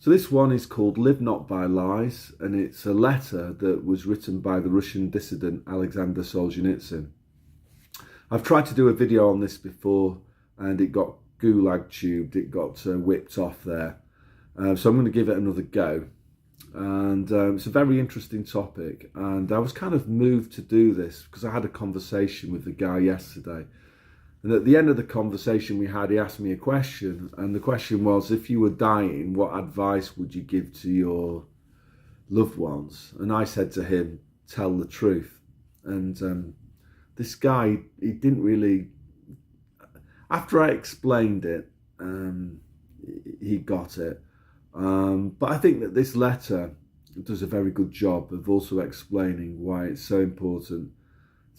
So this one is called Live Not by Lies, and it's a letter that was written by the Russian dissident Alexander Solzhenitsyn. I've tried to do a video on this before and it got gulag tubed, it got whipped off there. So I'm going to give it another go. And it's a very interesting topic, and I was kind of moved to do this because I had a conversation with the guy yesterday, and at the end of the conversation we had, he asked me a question, and the question was, if you were dying, what advice would you give to your loved ones? And I said to him, tell the truth. And this guy, he didn't really, after I explained it, he got it. But I think that this letter does a very good job of also explaining why it's so important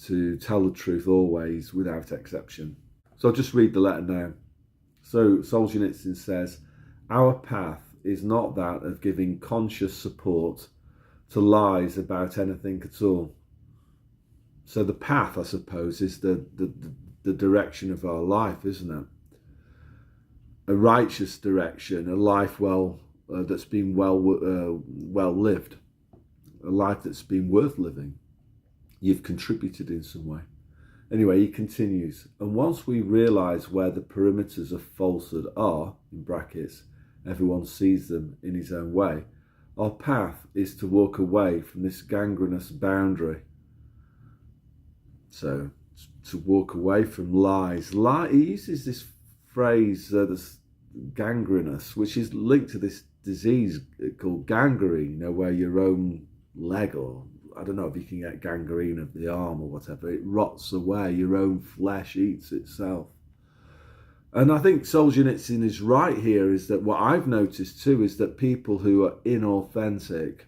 to tell the truth always, without exception. So I'll just read the letter now. So Solzhenitsyn says, our path is not that of giving conscious support to lies about anything at all. So the path, I suppose, is the direction of our life, isn't it? A righteous direction, a life that's been well lived, a life that's been worth living. You've contributed in some way. Anyway, he continues, and once we realise where the perimeters of falsehood are, in brackets, everyone sees them in his own way, our path is to walk away from this gangrenous boundary. So, to walk away from lies. He uses this phrase, this gangrenous, which is linked to this disease called gangrene, where your own leg, or I don't know if you can get gangrene of the arm or whatever, it rots away, your own flesh eats itself. And I think Solzhenitsyn is right here, is that what I've noticed too is that people who are inauthentic,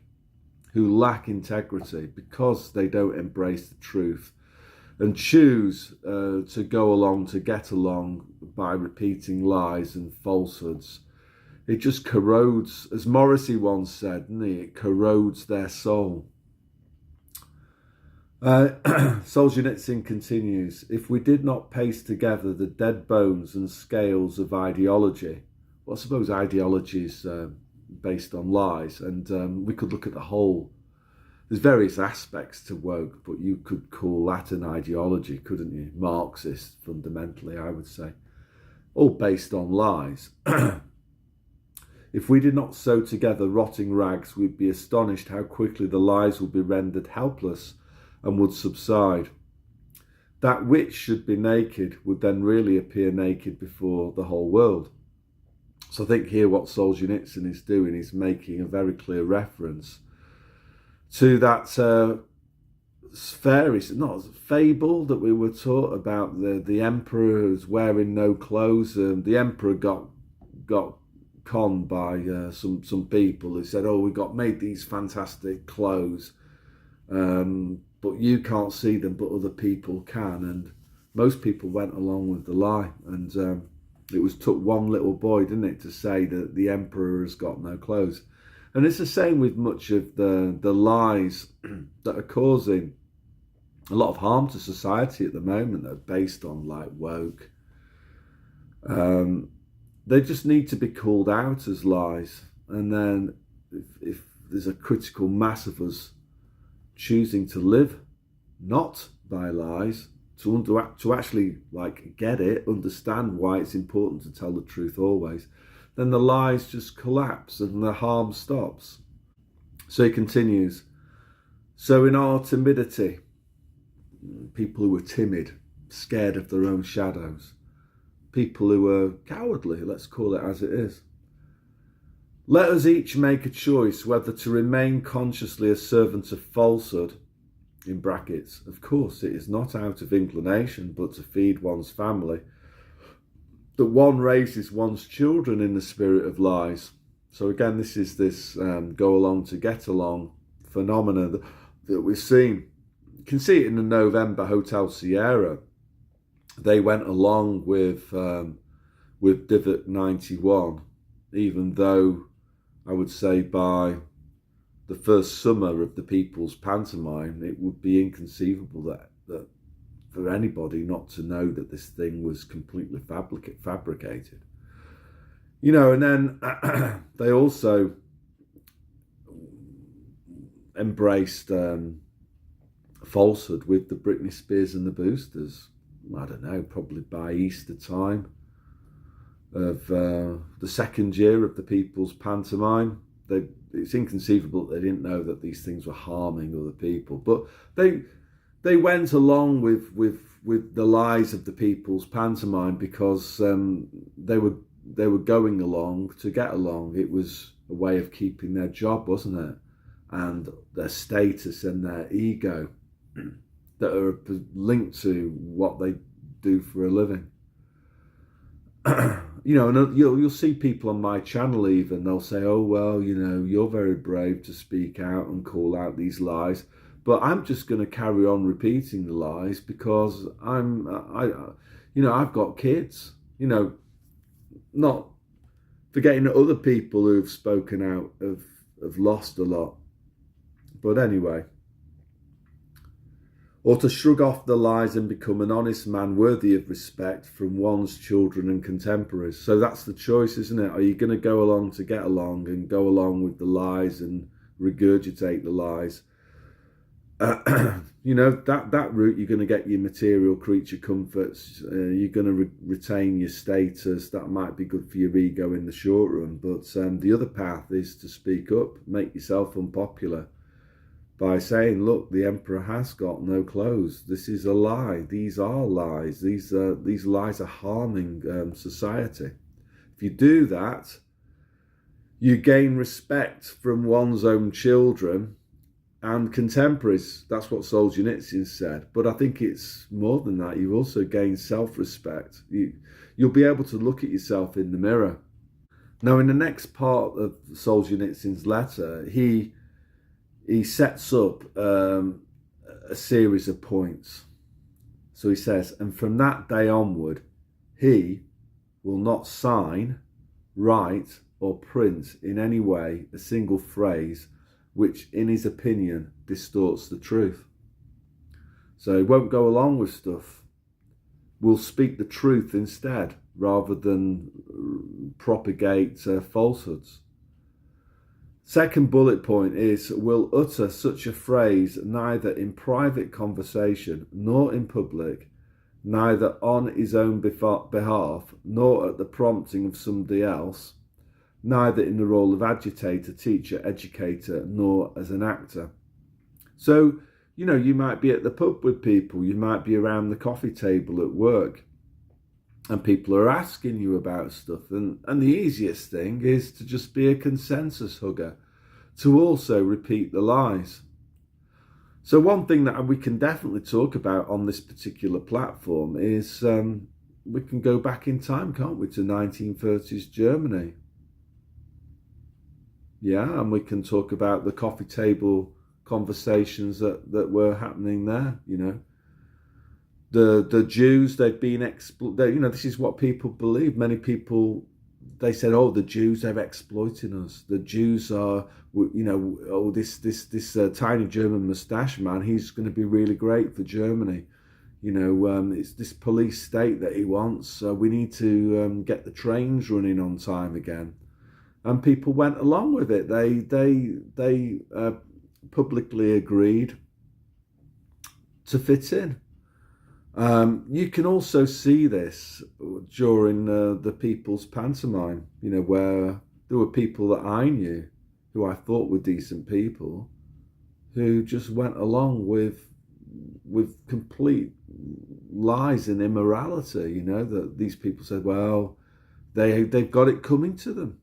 who lack integrity because they don't embrace the truth and choose to go along to get along by repeating lies and falsehoods, it just corrodes, as Morrissey once said, didn't he? It corrodes their soul. Solzhenitsyn continues, if we did not paste together the dead bones and scales of ideology, well, I suppose ideology is based on lies, and we could look at the whole. There's various aspects to woke, but you could call that an ideology, couldn't you? Marxist, fundamentally, I would say. All based on lies. If we did not sew together rotting rags, we'd be astonished how quickly the lies would be rendered helpless and would subside. That which should be naked would then really appear naked before the whole world. So I think here what Solzhenitsyn is doing is making a very clear reference to that fable that we were taught about the emperor who's wearing no clothes. The emperor got conned by some people who said, "Oh, we made these fantastic clothes, but you can't see them, but other people can." And most people went along with the lie, and it took one little boy, didn't it, to say that the emperor has got no clothes. And it's the same with much of the lies that are causing a lot of harm to society at the moment, that are based on like woke. They just need to be called out as lies. And then if there's a critical mass of us choosing to live not by lies, to actually like get it, understand why it's important to tell the truth always, then the lies just collapse and the harm stops. So he continues, so in our timidity, people who are timid, scared of their own shadows, people who are cowardly, let's call it as it is, let us each make a choice whether to remain consciously a servant of falsehood, in brackets, of course it is not out of inclination but to feed one's family, that one raises one's children in the spirit of lies. So again, this is this go along to get along phenomena that we've seen. You can see it in the November Hotel Sierra. They went along with Divot 91, even though I would say by the first summer of the People's Pantomime, it would be inconceivable that for anybody not to know that this thing was completely fabricated. You know, and then they also embraced falsehood with the Britney Spears and the Boosters. I don't know, probably by Easter time of the second year of the People's Pantomime. It's inconceivable that they didn't know that these things were harming other people, but they went along with the lies of the People's Pantomime because they were going along to get along. It was a way of keeping their job, wasn't it? And their status and their ego that are linked to what they do for a living. You know, and you'll see people on my channel even, they'll say, oh, well, you know, you're very brave to speak out and call out these lies, but I'm just going to carry on repeating the lies because you know, I've got kids, you know, not forgetting that other people who've spoken out have lost a lot. But anyway, or to shrug off the lies and become an honest man worthy of respect from one's children and contemporaries. So that's the choice, isn't it? Are you going to go along to get along and go along with the lies and regurgitate the lies? You know, that route, you're going to get your material creature comforts. You're going to retain your status. That might be good for your ego in the short run. But the other path is to speak up, make yourself unpopular, by saying, look, the emperor has got no clothes. This is a lie. These are lies. These lies are harming society. If you do that, you gain respect from one's own children and contemporaries. That's what Solzhenitsyn said. But I think it's more than that. You also gain self-respect. You'll be able to look at yourself in the mirror. Now, in the next part of Solzhenitsyn's letter, he sets up a series of points. So he says, and from that day onward, he will not sign, write, or print in any way a single phrase which, in his opinion, distorts the truth. So he won't go along with stuff. We'll speak the truth instead, rather than propagate falsehoods. Second bullet point is, will utter such a phrase neither in private conversation nor in public, neither on his own behalf nor at the prompting of somebody else, neither in the role of agitator, teacher, educator, nor as an actor. So, you know, you might be at the pub with people, you might be around the coffee table at work, and people are asking you about stuff. And the easiest thing is to just be a consensus hugger, to also repeat the lies. So one thing that we can definitely talk about on this particular platform is we can go back in time, can't we, to 1930s Germany. Yeah, and we can talk about the coffee table conversations that were happening there, you know. The Jews, they've been you know, this is what people believe. Many people, they said, oh, the Jews, they're exploiting us. The Jews are, you know, oh, this tiny German moustache man, he's going to be really great for Germany. You know, it's this police state that he wants. So we need to get the trains running on time again. And people went along with it. They publicly agreed to fit in. You can also see this during the People's Pantomime, you know, where there were people that I knew who I thought were decent people who just went along with complete lies and immorality, you know, that these people said, well, they've got it coming to them.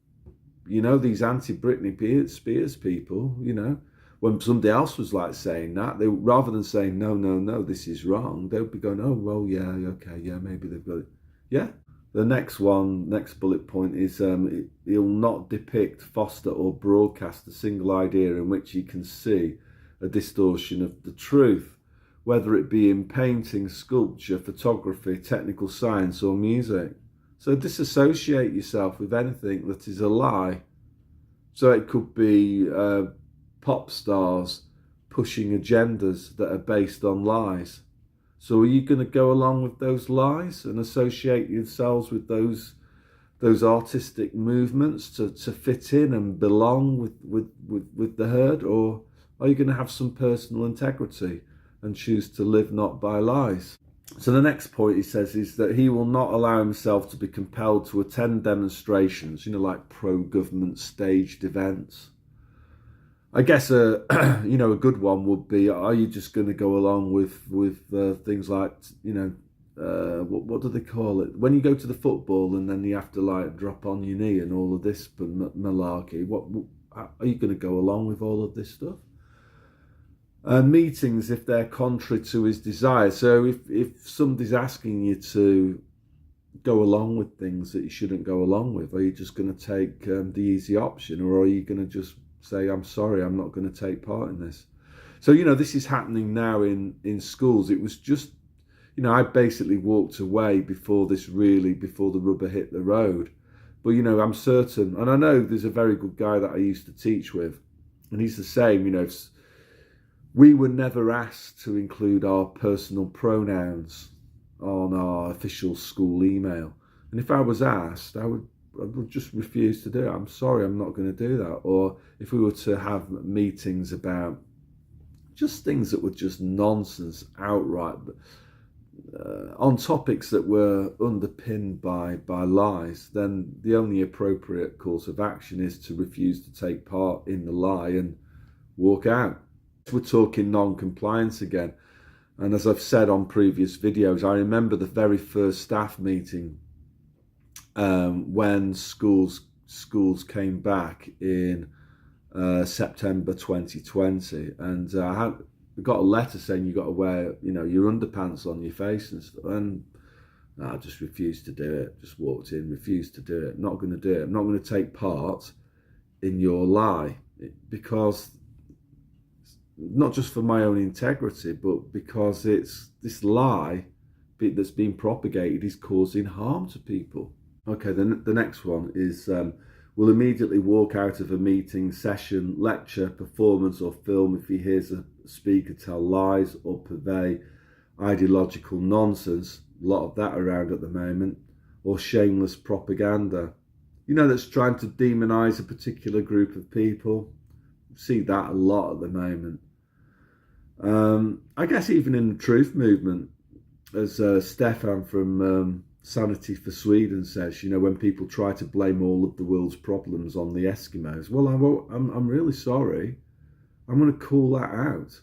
You know, these anti-Britney Spears people, you know, when somebody else was like saying that, they, rather than saying, no, this is wrong, they'll be going, oh, well, yeah, okay, yeah, maybe they've got it. Yeah. The next bullet point is he'll not depict, foster or broadcast a single idea in which he can see a distortion of the truth, whether it be in painting, sculpture, photography, technical science or music. So disassociate yourself with anything that is a lie. So it could be pop stars pushing agendas that are based on lies. So are you going to go along with those lies and associate yourselves with those those artistic movements to fit in and belong with the herd, or are you going to have some personal integrity and choose to live not by lies? So the next point he says is that he will not allow himself to be compelled to attend demonstrations, like pro-government staged events. I guess a good one would be: are you just going to go along with things like what do they call it when you go to the football and then you have to drop on your knee and all of this malarkey? What are you going to go along with all of this stuff? Meetings, if they're contrary to his desire. So if somebody's asking you to go along with things that you shouldn't go along with, are you just going to take the easy option, or are you going to just say, I'm sorry, I'm not going to take part in this? So this is happening now in schools. It was just I basically walked away before the rubber hit the road. But I'm certain, and I know there's a very good guy that I used to teach with, and he's the same. We were never asked to include our personal pronouns on our official school email. And if I was asked, I would just refuse to do it. I'm sorry, I'm not going to do that. Or if we were to have meetings about just things that were just nonsense outright, on topics that were underpinned by lies, then the only appropriate course of action is to refuse to take part in the lie and walk out. We're talking non-compliance again, and as I've said on previous videos, I remember the very first staff meeting when schools came back in September 2020, and I got a letter saying you got to wear your underpants on your face and stuff, and I just refused to do it. Just walked in, refused to do it. Not going to do it. I'm not going to take part in your lie, because not just for my own integrity, but because it's this lie that's being propagated is causing harm to people. Okay, then the next one is will immediately walk out of a meeting, session, lecture, performance or film if he hears a speaker tell lies or purvey ideological nonsense, a lot of that around at the moment, or shameless propaganda, that's trying to demonize a particular group of people. See that a lot at the moment. I guess even in the truth movement, as Stefan from Sanity for Sweden says, when people try to blame all of the world's problems on the Eskimos, well, I'm really sorry. I'm going to call that out,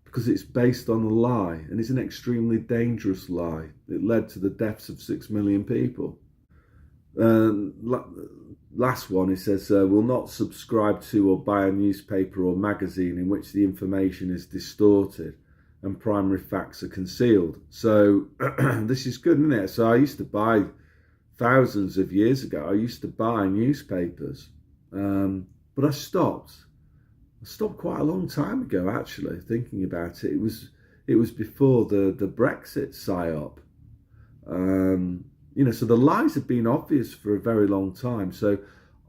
because it's based on a lie, and it's an extremely dangerous lie. It led to the deaths of 6 million people. Last one, it says, will not subscribe to or buy a newspaper or magazine in which the information is distorted and primary facts are concealed. So this is good, isn't it? So I used to buy, thousands of years ago, I used to buy newspapers, but I stopped quite a long time ago, actually, thinking about it. It was before the Brexit psyop. So the lies have been obvious for a very long time. So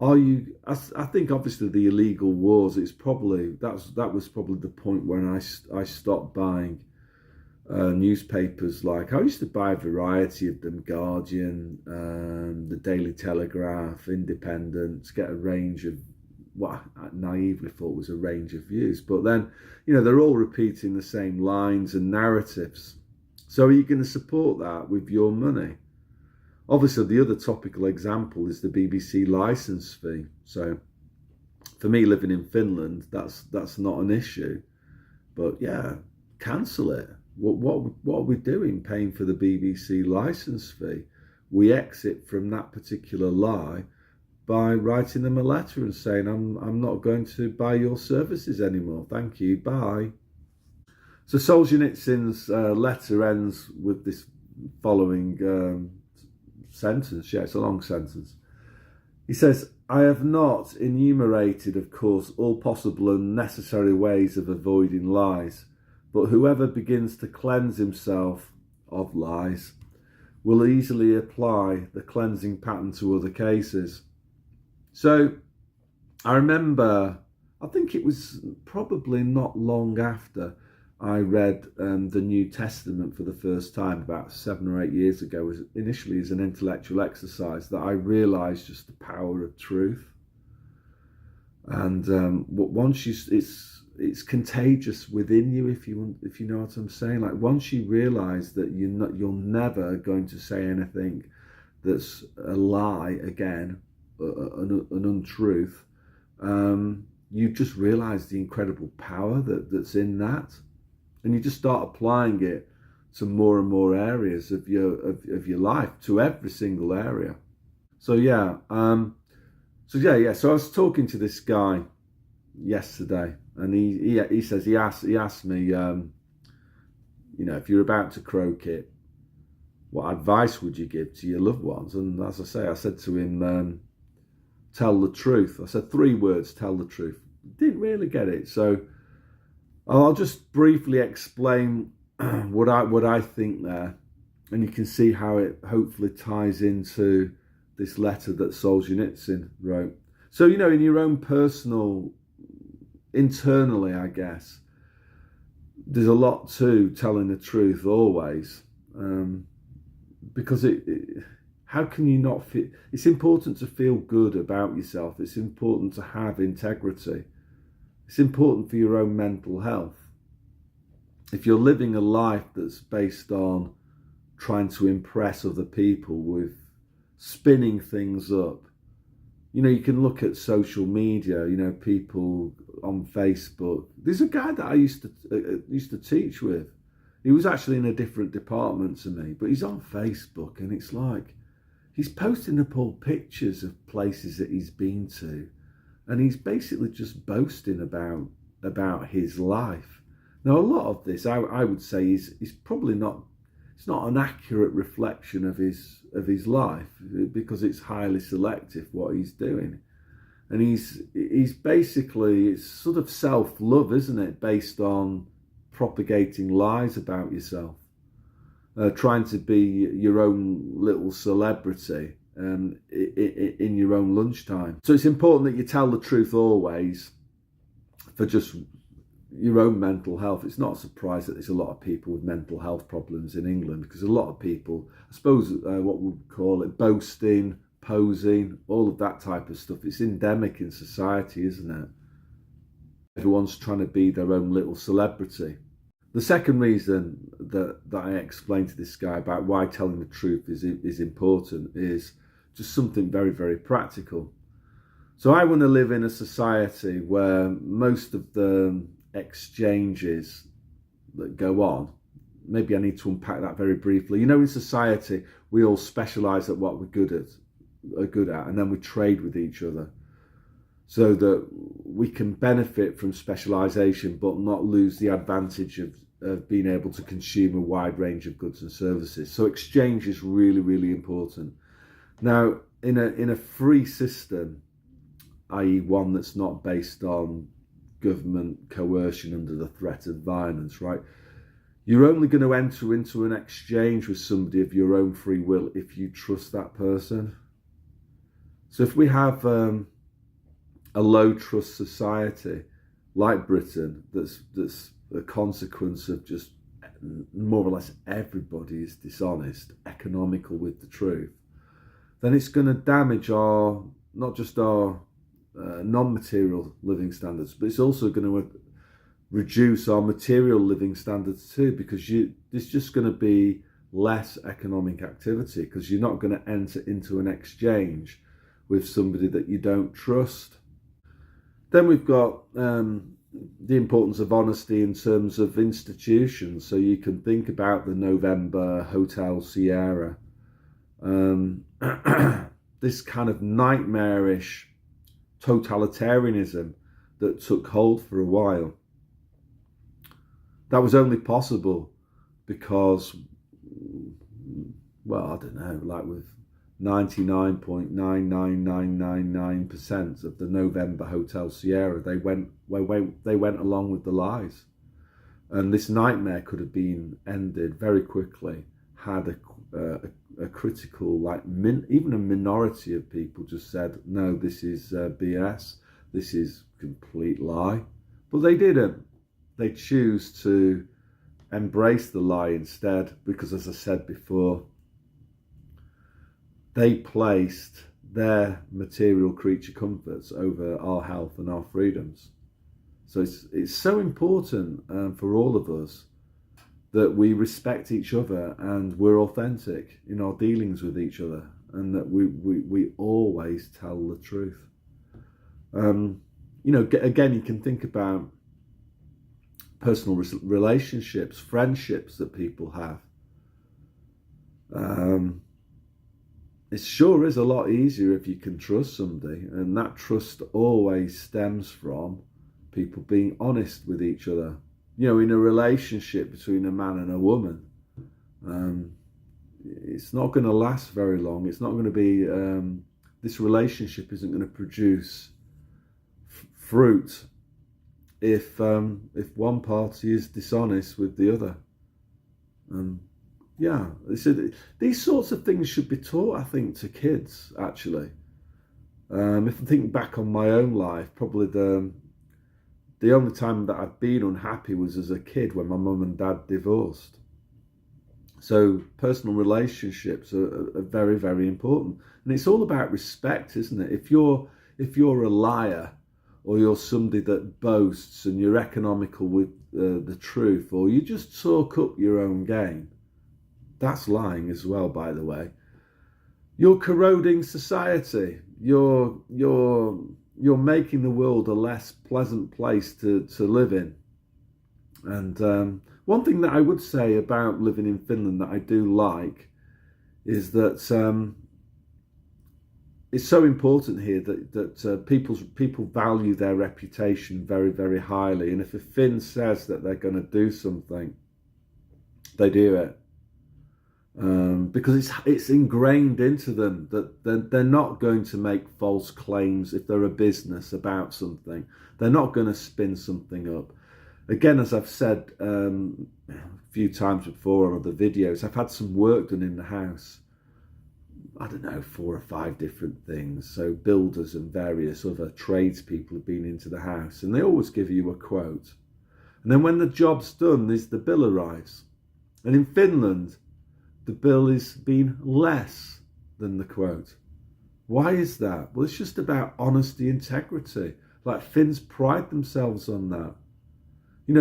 I think obviously the illegal wars, that was probably the point when I stopped buying newspapers. Like, I used to buy a variety of them: Guardian, the Daily Telegraph, Independent, get a range of what I naively thought was a range of views. But then, they're all repeating the same lines and narratives. So are you going to support that with your money? Obviously, the other topical example is the BBC licence fee. So for me, living in Finland, that's not an issue. But yeah, cancel it. What are we doing paying for the BBC licence fee? We exit from that particular lie by writing them a letter and saying, I'm not going to buy your services anymore. Thank you. Bye. So Solzhenitsyn's letter ends with this following sentence. Yeah, it's a long sentence. He says, I have not enumerated, of course, all possible and necessary ways of avoiding lies, but whoever begins to cleanse himself of lies will easily apply the cleansing pattern to other cases. So I remember, I think it was probably not long after I read the New Testament for the first time about 7 or 8 years ago, was initially as an intellectual exercise, that I realised just the power of truth. And once it's contagious within you, if you know what I'm saying. Like, once you realise that you're never going to say anything that's a lie again, an untruth, you just realise the incredible power that's in that, and you just start applying it to more and more areas of your life, to every single area. So yeah, So I was talking to this guy yesterday, and he says he asked me, if you're about to croak it, what advice would you give to your loved ones? And as I say, I said to him, tell the truth. I said 3 words: tell the truth. Didn't really get it, so I'll just briefly explain what I think there, and you can see how it hopefully ties into this letter that Solzhenitsyn wrote. So, in your own personal, internally, I guess, there's a lot to telling the truth always, because how can you not feel? It's important to feel good about yourself. It's important to have integrity. It's important for your own mental health. If you're living a life that's based on trying to impress other people with spinning things up, you can look at social media, people on Facebook. There's a guy that I used to teach with. He was actually in a different department to me, but he's on Facebook, and it's like he's posting up all pictures of places that he's been to, and he's basically just boasting about his life. Now, a lot of this, I would say, is probably not. It's not an accurate reflection of his life, because it's highly selective what he's doing, and he's basically, it's sort of self-love, isn't it, based on propagating lies about yourself, trying to be your own little celebrity in your own lunchtime. So it's important that you tell the truth always, for just your own mental health. It's not a surprise that there's a lot of people with mental health problems in England, because a lot of people, I suppose, what we would call it, boasting, posing, all of that type of stuff, it's endemic in society, isn't it? Everyone's trying to be their own little celebrity. The second reason that I explained to this guy about why telling the truth is important is just something very, very practical. So I want to live in a society where most of the exchanges that go on, maybe I need to unpack that very briefly. In society, we all specialise at what we're good at, and then we trade with each other, so that we can benefit from specialisation but not lose the advantage of being able to consume a wide range of goods and services. So exchange is really, really important. Now, in a free system, i.e. one that's not based on government coercion under the threat of violence, right? You're only going to enter into an exchange with somebody of your own free will if you trust that person. So if we have a low trust society like Britain, that's a consequence of just more or less everybody is dishonest, economical with the truth, then it's going to damage not just our non-material living standards, but it's also going to reduce our material living standards too, because there's just going to be less economic activity, because you're not going to enter into an exchange with somebody that you don't trust. Then we've got the importance of honesty in terms of institutions. So you can think about the November Hotel Sierra, this kind of nightmarish totalitarianism that took hold for a while. That was only possible because, well, I don't know, like with 99.99999% of the November Hotel Sierra, they went along with the lies, and this nightmare could have been ended very quickly had a critical, like even a minority of people just said, no, this is BS, this is complete lie. But they didn't. They choose to embrace the lie instead, because, as I said before, they placed their material creature comforts over our health and our freedoms. So it's so important for all of us that we respect each other and we're authentic in our dealings with each other, and that we always tell the truth. Again, you can think about personal relationships, friendships that people have. It sure is a lot easier if you can trust somebody, and that trust always stems from people being honest with each other. In a relationship between a man and a woman, it's not going to last very long. It's not going to be, this relationship isn't going to produce fruit if one party is dishonest with the other. These sorts of things should be taught, I think, to kids, actually. If I think back on my own life, probably the only time that I've been unhappy was as a kid, when my mum and dad divorced. So personal relationships are very, very important. And it's all about respect, isn't it? If you're a liar, or you're somebody that boasts and you're economical with the truth, or you just talk up your own game, that's lying as well, by the way. You're corroding society. You're making the world a less pleasant place to live in. And one thing that I would say about living in Finland that I do like is that it's so important here that people value their reputation very, very highly. And if a Finn says that they're going to do something, they do it. Because it's ingrained into them that they're not going to make false claims if they're a business about something. They're not going to spin something up. Again, as I've said a few times before on other videos, I've had some work done in the house. I don't know, 4 or 5 different things. So builders and various other tradespeople have been into the house, and they always give you a quote. And then when the job's done, the bill arrives. And in Finland, the bill is being less than the quote. Why is that? Well, it's just about honesty, integrity. Like, Finns pride themselves on that.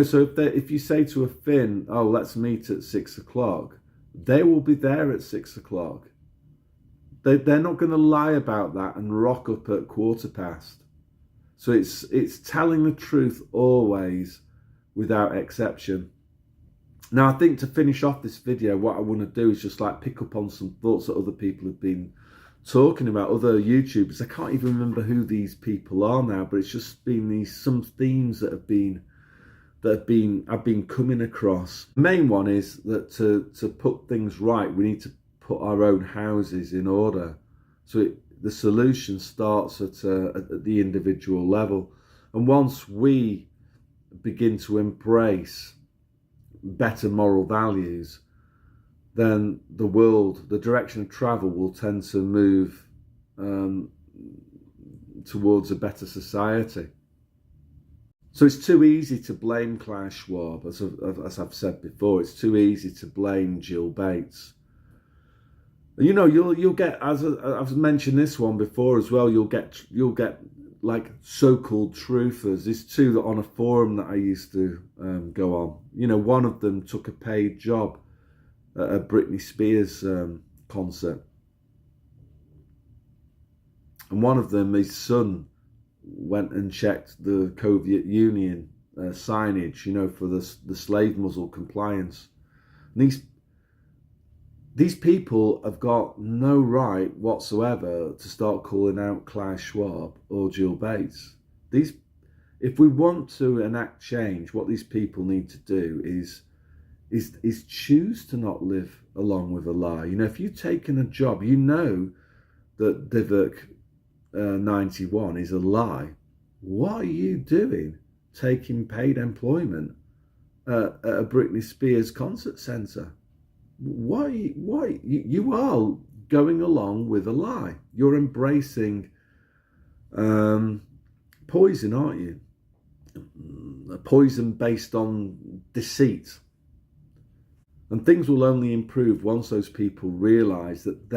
So if you say to a Finn, oh, let's meet at 6 o'clock, they will be there at 6 o'clock. They're not going to lie about that and rock up at 1:15. So it's telling the truth always, without exception. Now, I think to finish off this video, what I want to do is just pick up on some thoughts that other people have been talking about, other YouTubers. I can't even remember who these people are now, but it's just been some themes that I've been coming across. The main one is that to put things right, we need to put our own houses in order. So the solution starts at the individual level. And once we begin to embrace better moral values, then the direction of travel will tend to move towards a better society. So it's too easy to blame Klaus Schwab, as I've said before. It's too easy to blame Jill Bates. You'll get, as I've mentioned this one before as well, you'll get like so-called truthers. There's 2 that on a forum that I used to go on. One of them took a paid job at a Britney Spears concert, and one of them, his son, went and checked the Soviet Union signage, for the slave muzzle compliance. And these people have got no right whatsoever to start calling out Klaus Schwab or Jill Bates. If we want to enact change, what these people need to do is choose to not live along with a lie. If you've taken a job, that Divok 91 is a lie. What are you doing taking paid employment at a Britney Spears concert centre? Why you are going along with a lie. You're embracing poison, aren't you? poison based on deceit. And things will only improve once those people realise that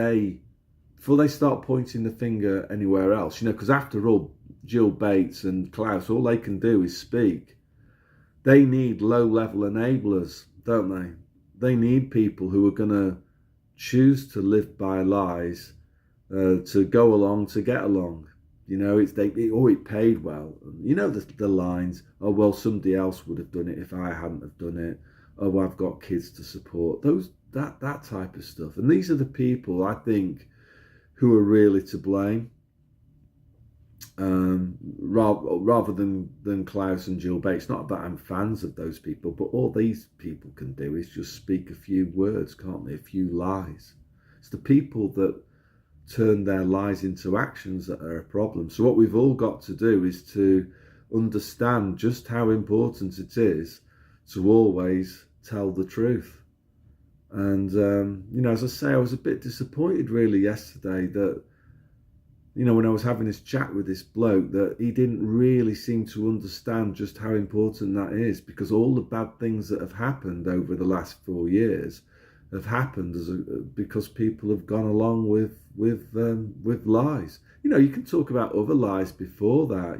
before they start pointing the finger anywhere else, because after all, Jill Bates and Klaus, all they can do is speak. They need low-level enablers, don't they? They need people who are going to choose to live by lies, to go along, to get along. It paid well. The lines, oh, well, somebody else would have done it if I hadn't have done it. Oh, I've got kids to support. That type of stuff. And these are the people, I think, who are really to blame. Rather than Klaus and Jill Bates. Not that I'm fans of those people, but all these people can do is just speak a few words, can't they? A few lies. It's the people that turn their lies into actions that are a problem. So what we've all got to do is to understand just how important it is to always tell the truth. And as I say, I was a bit disappointed really yesterday that when I was having this chat with this bloke, that he didn't really seem to understand just how important that is, because all the bad things that have happened over the last 4 years have happened because people have gone along with lies. You can talk about other lies before that.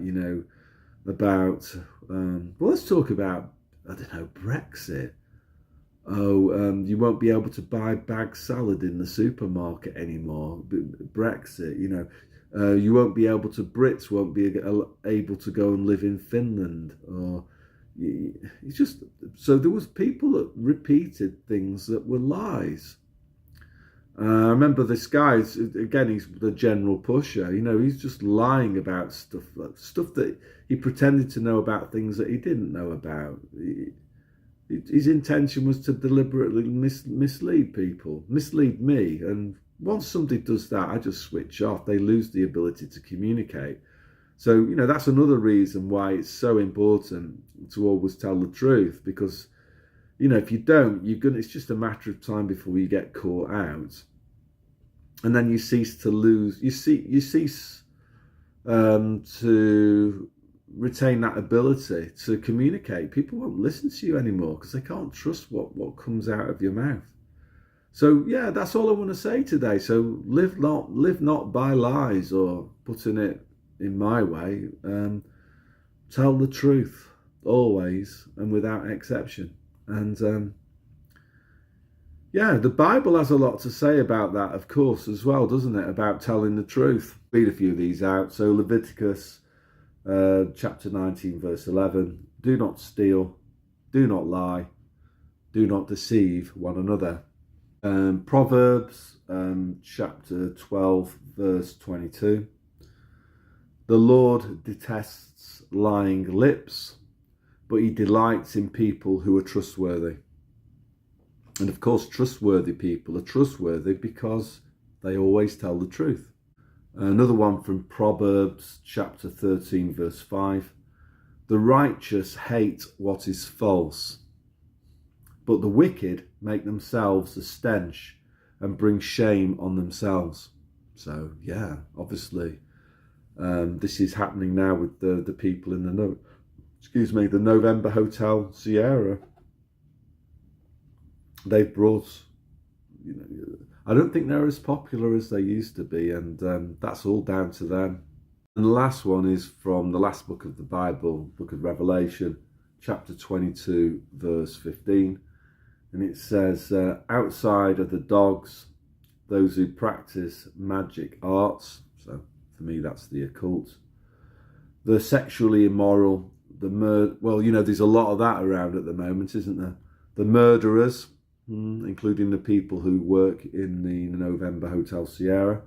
About let's talk about, I don't know, Brexit. Oh, you won't be able to buy bag salad in the supermarket anymore. Brexit. You won't be able to. Brits won't be able to go and live in Finland, or it's just so there was people that repeated things that were lies. I remember this guy, again, he's the general pusher. He's just lying about stuff that he pretended to know about, things that he didn't know about. His intention was to deliberately mislead people, mislead me. And once somebody does that, I just switch off. They lose the ability to communicate. So, that's another reason why it's so important to always tell the truth, because, if you don't, it's just a matter of time before you get caught out. And then you cease to retain that ability to communicate. People won't listen to you anymore because they can't trust what comes out of your mouth. So yeah, that's all I want to say today. So live not by lies, or putting it in my way, tell the truth always and without exception. And the Bible has a lot to say about that, of course, as well, doesn't it? About telling the truth. Read a few of these out. So Leviticus chapter 19, verse 11. Do not steal, do not lie, do not deceive one another. Proverbs chapter 12, verse 22. The Lord detests lying lips, but he delights in people who are trustworthy. And of course, trustworthy people are trustworthy because they always tell the truth. Another one from Proverbs chapter 13, verse 5. The righteous hate what is false, but the wicked make themselves a stench and bring shame on themselves. So yeah, obviously, this is happening now with the people in the November Hotel Sierra. They've brought, I don't think they're as popular as they used to be, and that's all down to them. And the last one is from the last book of the Bible, book of Revelation, chapter 22, verse 15. And it says, outside are the dogs, those who practice magic arts. So for me, that's the occult. The sexually immoral, there's a lot of that around at the moment, isn't there? The murderers, including the people who work in the November Hotel Sierra.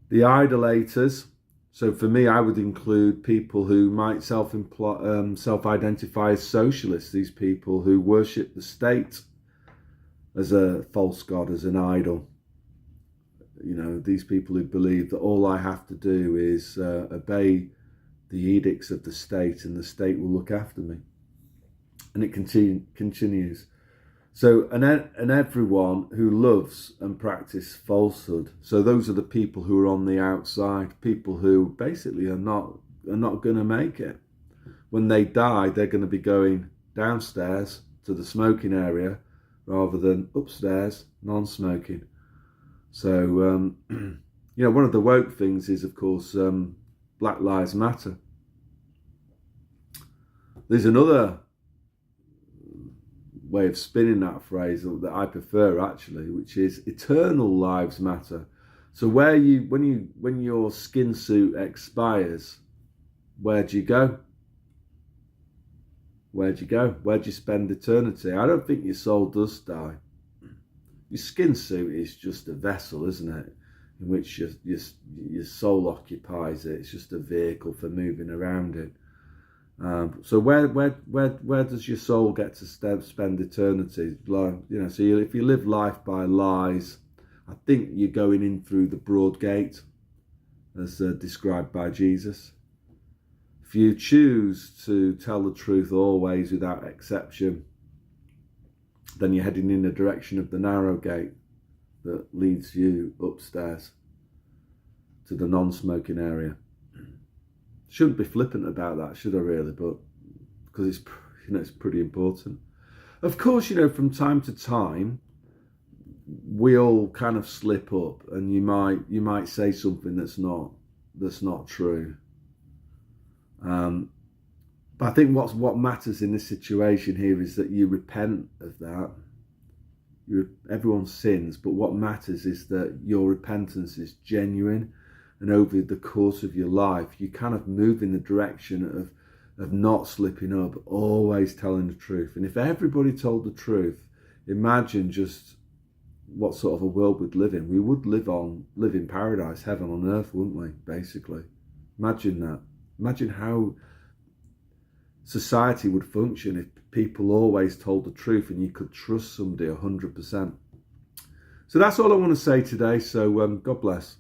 The idolaters. So for me, I would include people who might self-identify as socialists, these people who worship the state as a false god, as an idol. These people who believe that all I have to do is obey the edicts of the state and the state will look after me. And it continues. So, and everyone who loves and practices falsehood. So those are the people who are on the outside, people who basically are not going to make it. when they die, they're going to be going downstairs to the smoking area rather than upstairs, non-smoking. So, one of the woke things is, of course, Black Lives Matter. There's another way of spinning that phrase that I prefer, actually, which is eternal lives matter. So when your skin suit expires, where do you go? Where do you go? Where do you spend eternity? I don't think your soul does die. Your skin suit is just a vessel, isn't it? In which your soul occupies it. It's just a vehicle for moving around it. So where does your soul get to spend eternity? If you live life by lies, I think you're going in through the broad gate, as described by Jesus. If you choose to tell the truth always without exception, then you're heading in the direction of the narrow gate that leads you upstairs to the non-smoking area. Shouldn't be flippant about that, should I really? But because it's pretty important. Of course, from time to time, we all kind of slip up, and you might say something that's not true. But I think what matters in this situation here is that you repent of that. Everyone sins, but what matters is that your repentance is genuine, and over the course of your life, you kind of move in the direction of not slipping up, always telling the truth. And if everybody told the truth, imagine just what sort of a world we'd live in. We would live in paradise, heaven on earth, wouldn't we, basically? Imagine that. Imagine how society would function if people always told the truth and you could trust somebody 100%. So that's all I want to say today. So God bless.